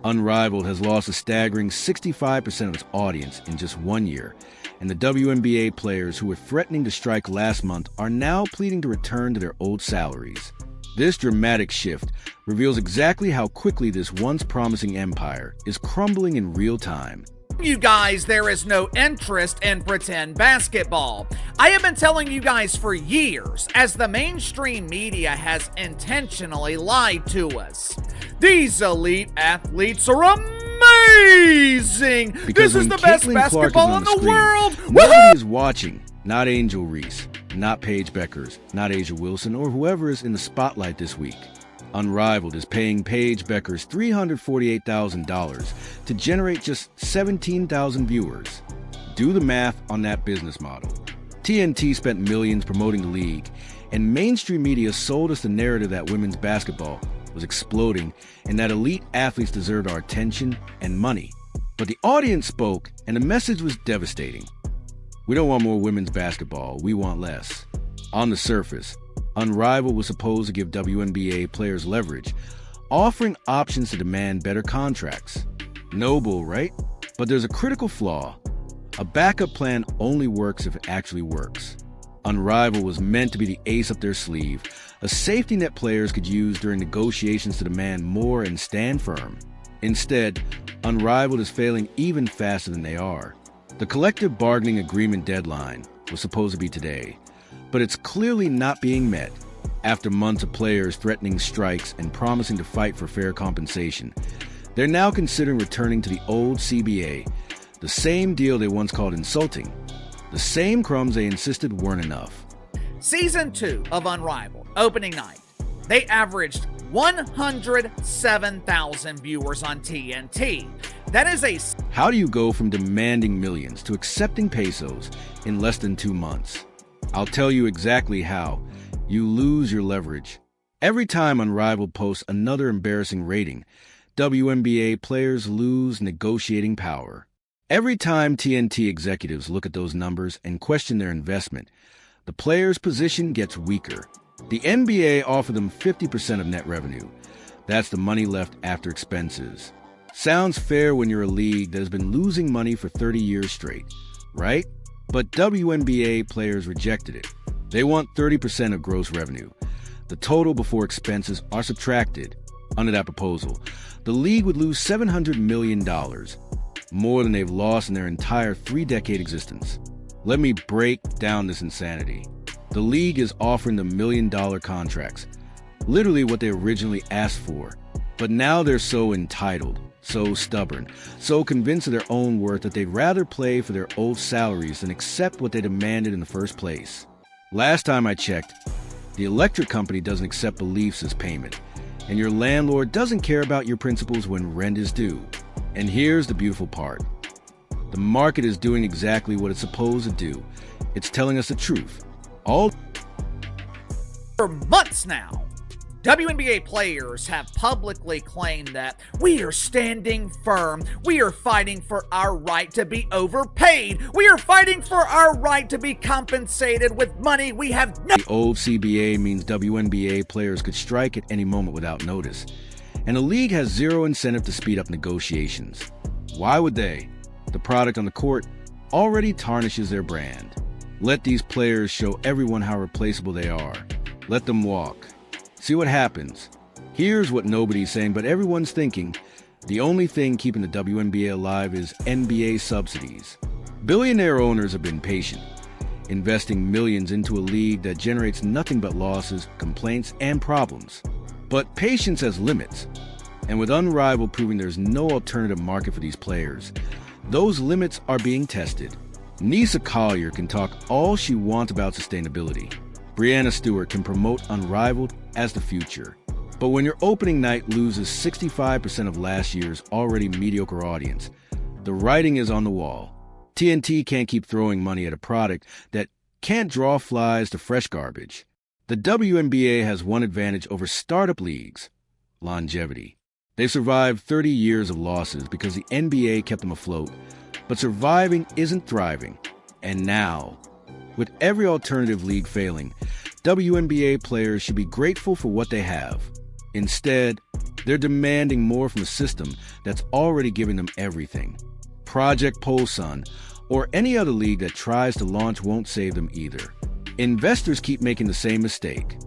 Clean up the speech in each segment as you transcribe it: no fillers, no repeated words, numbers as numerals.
Unrivaled has lost a staggering 65% of its audience in just 1 year, and the WNBA players who were threatening to strike last month are now pleading to return to their old salaries. This dramatic shift reveals exactly how quickly this once promising empire is crumbling in real time. You guys, there is no interest in pretend basketball. I have been telling you guys for years, as the mainstream media has intentionally lied to us. These elite athletes are amazing! Because this is the best Caitlin basketball Clark in is on the screen, world! Nobody is watching. Not Angel Reese, not Paige Beckers, not Asia Wilson, or whoever is in the spotlight this week. Unrivaled is paying Paige Beckers $348,000 to generate just 17,000 viewers. Do the math on that business model. TNT spent millions promoting the league, and mainstream media sold us the narrative that women's basketball was exploding and that elite athletes deserved our attention and money. But the audience spoke, and the message was devastating. We don't want more women's basketball, we want less. On the surface, Unrivaled was supposed to give WNBA players leverage, offering options to demand better contracts. Noble, right? But there's a critical flaw. A backup plan only works if it actually works. Unrivaled was meant to be the ace up their sleeve, a safety net players could use during negotiations to demand more and stand firm. Instead, Unrivaled is failing even faster than they are. The collective bargaining agreement deadline was supposed to be today, but it's clearly not being met. After months of players threatening strikes and promising to fight for fair compensation, they're now considering returning to the old CBA, the same deal they once called insulting, the same crumbs they insisted weren't enough. Season 2 of Unrivaled, opening night. They averaged 107,000 viewers on TNT. That is a... How do you go from demanding millions to accepting pesos in less than 2 months? I'll tell you exactly how. You lose your leverage. Every time Unrivaled posts another embarrassing rating, WNBA players lose negotiating power. Every time TNT executives look at those numbers and question their investment, the players' position gets weaker. The NBA offered them 50% of net revenue. That's the money left after expenses. Sounds fair when you're a league that has been losing money for 30 years straight, right? But WNBA players rejected it. They want 30% of gross revenue. The total before expenses are subtracted. Under that proposal, the league would lose $700 million, more than they've lost in their entire 3-decade existence. Let me break down this insanity. The league is offering them $1 million contracts, literally what they originally asked for. But now they're so entitled, so stubborn, so convinced of their own worth that they'd rather play for their old salaries than accept what they demanded in the first place. Last time I checked, the electric company doesn't accept beliefs as payment, and your landlord doesn't care about your principles when rent is due. And here's the beautiful part. The market is doing exactly what it's supposed to do. It's telling us the truth. All For months now, WNBA players have publicly claimed that we are standing firm. We are fighting for our right to be overpaid. We are fighting for our right to be compensated with money we have no... The old CBA means WNBA players could strike at any moment without notice, and the league has zero incentive to speed up negotiations. Why would they? The product on the court already tarnishes their brand. Let these players show everyone how replaceable they are. Let them walk. See what happens. Here's what nobody's saying, but everyone's thinking. The only thing keeping the WNBA alive is NBA subsidies. Billionaire owners have been patient, investing millions into a league that generates nothing but losses, complaints, and problems. But patience has limits, and with Unrivaled proving there's no alternative market for these players, those limits are being tested. Nisa Collier can talk all she wants about sustainability. Brianna Stewart can promote Unrivaled as the future. But when your opening night loses 65% of last year's already mediocre audience, the writing is on the wall. TNT can't keep throwing money at a product that can't draw flies to fresh garbage. The WNBA has one advantage over startup leagues: longevity. They've survived 30 years of losses because the NBA kept them afloat. But surviving isn't thriving. And now, with every alternative league failing, WNBA players should be grateful for what they have. Instead, they're demanding more from a system that's already giving them everything. Project Polson, or any other league that tries to launch, won't save them either. Investors keep making the same mistake.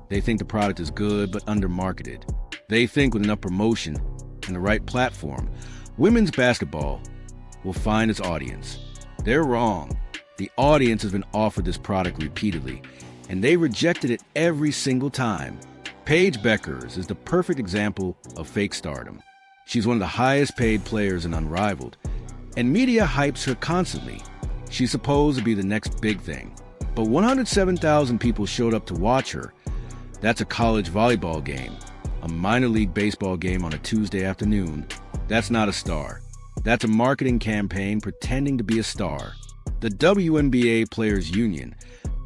They think the product is good but undermarketed. They think with enough promotion and the right platform, women's basketball will find its audience. They're wrong. The audience has been offered this product repeatedly, and they rejected it every single time. Paige Beckers is the perfect example of fake stardom. She's one of the highest paid players in Unrivaled, and media hypes her constantly. She's supposed to be the next big thing. But 107,000 people showed up to watch her. That's a college volleyball game, a minor league baseball game on a Tuesday afternoon. That's not a star. That's a marketing campaign pretending to be a star. The WNBA Players Union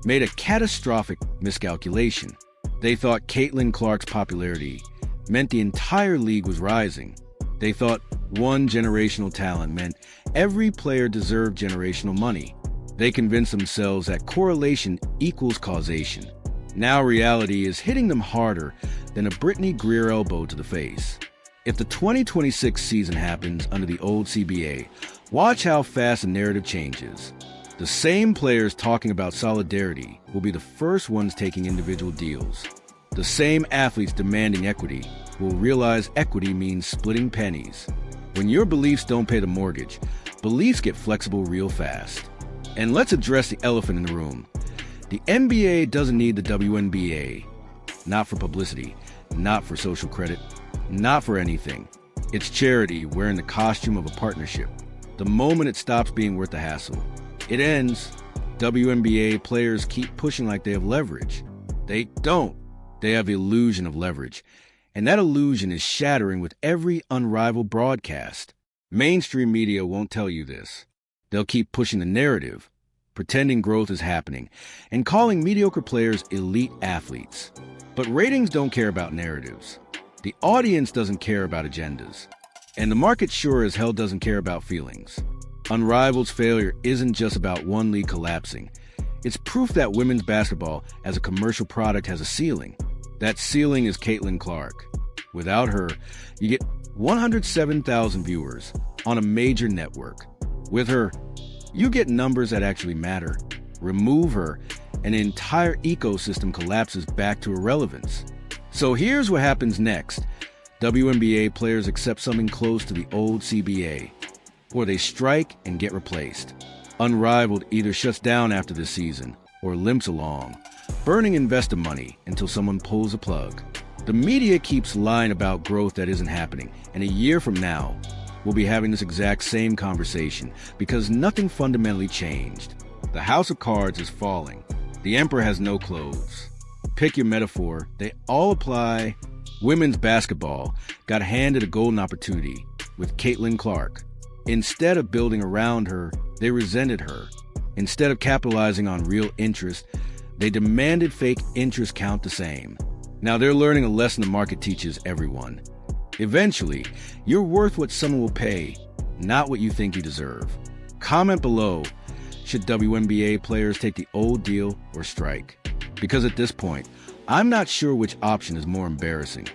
made a catastrophic miscalculation. They thought Caitlin Clark's popularity meant the entire league was rising. They thought one generational talent meant every player deserved generational money. They convinced themselves that correlation equals causation. Now reality is hitting them harder than a Brittany Greer elbow to the face. If the 2026 season happens under the old CBA, watch how fast the narrative changes. The same players talking about solidarity will be the first ones taking individual deals. The same athletes demanding equity will realize equity means splitting pennies. When your beliefs don't pay the mortgage, beliefs get flexible real fast. And let's address the elephant in the room. The NBA doesn't need the WNBA. Not for publicity, not for social credit, not for anything. It's charity wearing the costume of a partnership. The moment it stops being worth the hassle, it ends. WNBA players keep pushing like they have leverage. They don't. They have the illusion of leverage. And that illusion is shattering with every Unrivaled broadcast. Mainstream media won't tell you this. They'll keep pushing the narrative, pretending growth is happening, and calling mediocre players elite athletes. But ratings don't care about narratives. The audience doesn't care about agendas. And the market sure as hell doesn't care about feelings. Unrivaled's failure isn't just about one league collapsing. It's proof that women's basketball as a commercial product has a ceiling. That ceiling is Caitlin Clark. Without her, you get 107,000 viewers on a major network. With her, you get numbers that actually matter. Remove her, and an entire ecosystem collapses back to irrelevance. So here's what happens next. WNBA players accept something close to the old CBA, or they strike and get replaced. Unrivaled either shuts down after this season or limps along, burning investor money until someone pulls the plug. The media keeps lying about growth that isn't happening, and a year from now, we'll be having this exact same conversation because nothing fundamentally changed. The house of cards is falling. The emperor has no clothes. Pick your metaphor, they all apply. Women's basketball got handed a golden opportunity with Caitlin Clark. Instead of building around her, they resented her. Instead of capitalizing on real interest, they demanded fake interest count the same. Now they're learning a lesson the market teaches everyone. Eventually, you're worth what someone will pay, not what you think you deserve. Comment below, should WNBA players take the old deal or strike? Because at this point, I'm not sure which option is more embarrassing.